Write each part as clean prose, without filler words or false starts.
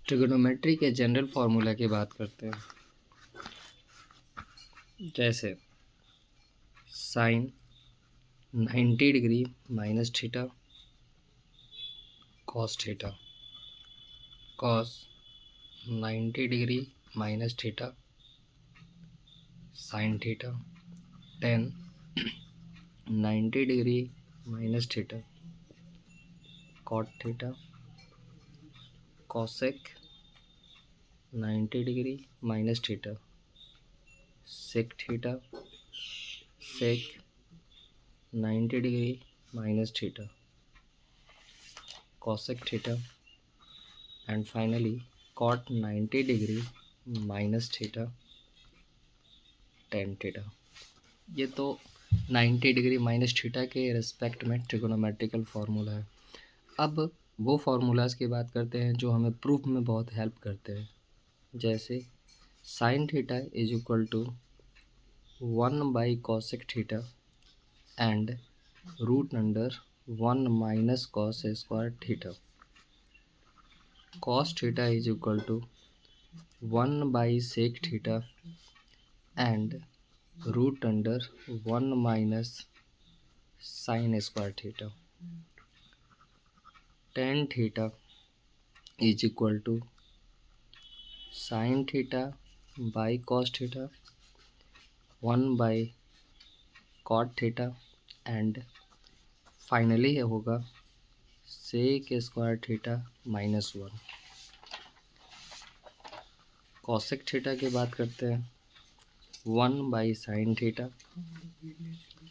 Trigonometry के general formula की बात करते हैं। जैसे sine 90 degree minus theta cos theta, cos 90 degree minus theta sine theta, tan 90 degree minus theta cot theta, cosec 90 degree minus theta sec theta, sec 90 degree minus theta cosec theta and finally cot 90 degree minus theta tan theta. ये तो 90 degree minus theta के respect में trigonometrical formula है। अब वो formulas की बात करते हैं जो हमें प्रूफ में बहुत हेल्प करते हैं। जैसे sine theta is equal to 1/cosec theta and root under 1 minus cos square theta, cos theta is equal to 1/sec theta and root under 1 minus sin square theta, tan theta is equal to sin theta by cos theta 1 by cot theta and finally होगा sec square theta minus 1। Cosec theta की बात करते हैं 1/sin theta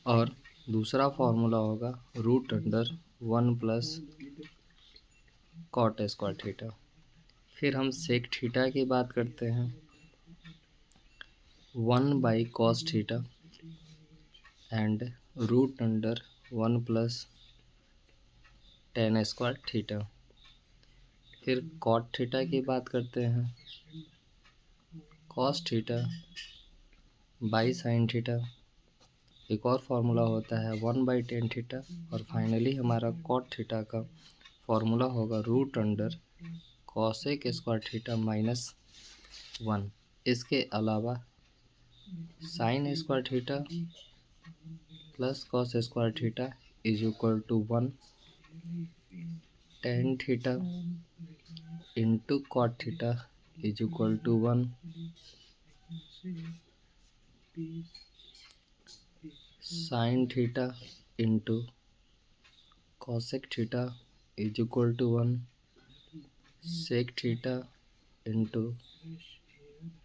और दूसरा formula होगा root under 1 plus cot square theta. फिर हम सेक थीटा की बात करते हैं 1/cos theta and root under 1 plus tan square theta. फिर कॉट थीटा की बात करते हैं cos theta by sine theta, एक और फार्मूला होता है 1/tan थीटा और फाइनली हमारा कॉट थीटा का फार्मूला होगा root under cosec square theta minus 1। इसके अलावा sine square theta plus cos square theta is equal to 1, tan theta into cot theta is equal to 1, sine theta into cosec theta is equal to 1, sec theta into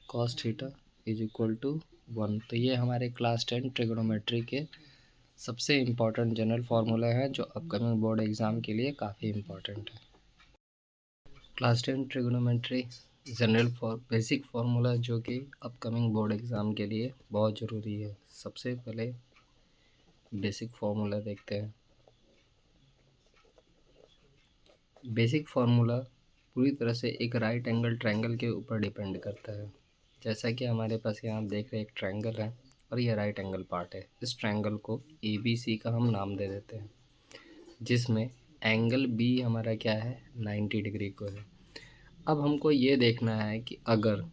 cos theta is equal to 1। तो ये हमारे class 10 trigonometry के सबसे important general formula है जो upcoming board exam के लिए काफ़ी इम्पॉर्टेंट है। Class 10 trigonometry general basic formula जो कि अपकमिंग बोर्ड एग्ज़ाम के लिए बहुत ज़रूरी है। सबसे पहले बेसिक फार्मूला देखते हैं। बेसिक फार्मूला पूरी तरह से एक राइट एंगल ट्रायंगल के ऊपर डिपेंड करता है। जैसा कि हमारे पास यहाँ आप देख रहे हैं एक ट्रायंगल है और ये राइट एंगल पार्ट है। इस ट्रायंगल को ABC का हम नाम दे देते हैं, जिसमें एंगल B हमारा क्या है 90 डिग्री को है। अब हमको ये देखना है कि अगर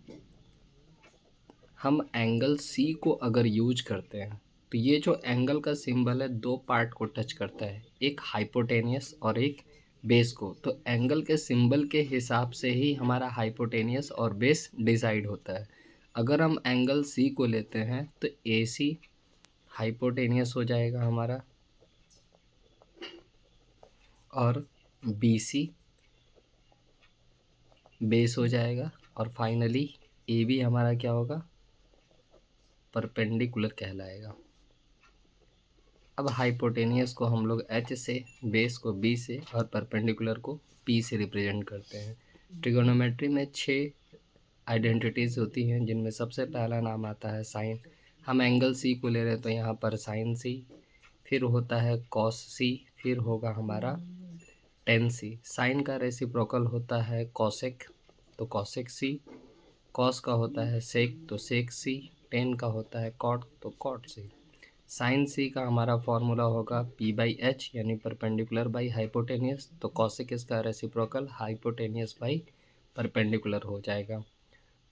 हम एंगल C को अगर यूज करते हैं तो ये जो एंगल का सिंबल है दो पार्ट को टच करता है, एक हाइपोटेनियस और एक बेस को। तो एंगल के सिंबल के हिसाब से ही हमारा हाइपोटेनियस और बेस डिसाइड होता है। अगर हम एंगल C को लेते हैं तो AC हाइपोटेनियस हो जाएगा हमारा और BC बेस हो जाएगा और फाइनली AB हमारा क्या होगा परपेंडिकुलर कहलाएगा। अब हाइपोटेनियस को हम लोग H से, बेस को B से और परपेंडिकुलर को P से रिप्रेजेंट करते हैं। ट्रिगोनोमेट्री में 6 आइडेंटिटीज़ होती हैं, जिनमें सबसे पहला नाम आता है साइन। हम एंगल C को ले रहे हैं तो यहाँ पर साइन C, फिर होता है कॉस C, फिर होगा हमारा टेन C। साइन का रेसिप्रोकल होता है कॉसेक, तो कॉसेक C, कॉस का होता है सेक, तो सेक C, टेन का होता है कॉट, तो कॉट C। साइन C का हमारा फॉर्मूला होगा P/H यानी परपेंडिकुलर बाई हाइपोटेनियस, तो कॉसेक इसका रेसिप्रोकल हाइपोटेनियस बाई परपेंडिकुलर हो जाएगा।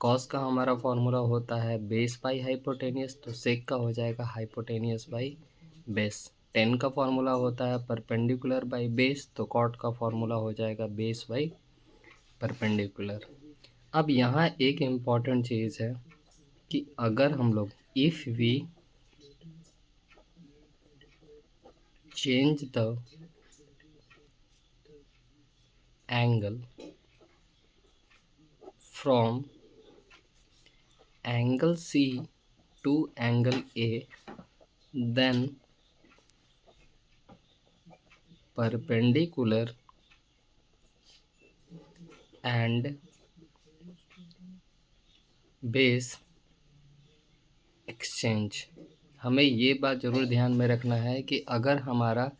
कॉस का हमारा फॉर्मूला होता है बेस बाई हाइपोटेनियस, तो सेक का हो जाएगा हाइपोटेनियस बाई बेस। टेन का फॉर्मूला होता है परपेंडिकुलर बाई बेस, तो कॉट का फॉर्मूला हो जाएगा बेस बाई परपेंडिकुलर। अब यहाँ एक इम्पॉर्टेंट चीज़ है कि अगर हम लोग if we change the angle from angle C to angle A, then perpendicular and base exchange। हमें ये बात ज़रूर ध्यान में रखना है कि अगर हमारा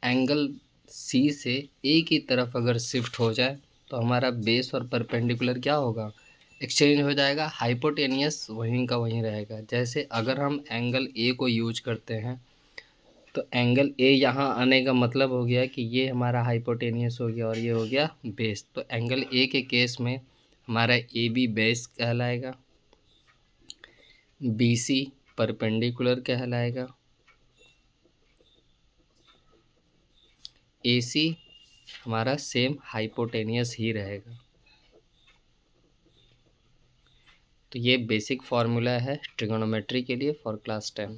एंगल C से A की तरफ अगर शिफ्ट हो जाए तो हमारा बेस और परपेंडिकुलर क्या होगा, एक्सचेंज हो जाएगा, हाइपोटेनियस वहीं का वहीं रहेगा। जैसे अगर हम एंगल A को यूज करते हैं तो एंगल ए यहाँ आने का मतलब हो गया कि ये हमारा हाइपोटेनियस हो गया और ये हो गया बेस। तो एंगल ए के केस में हमारा ए बी बेस कहलाएगा, बी सी परपेंडिकुलर कहलाएगा, ए सी हमारा सेम हाइपोटेनियस ही रहेगा। तो ये बेसिक फार्मूला है ट्रिगोनोमेट्री के लिए फॉर क्लास 10।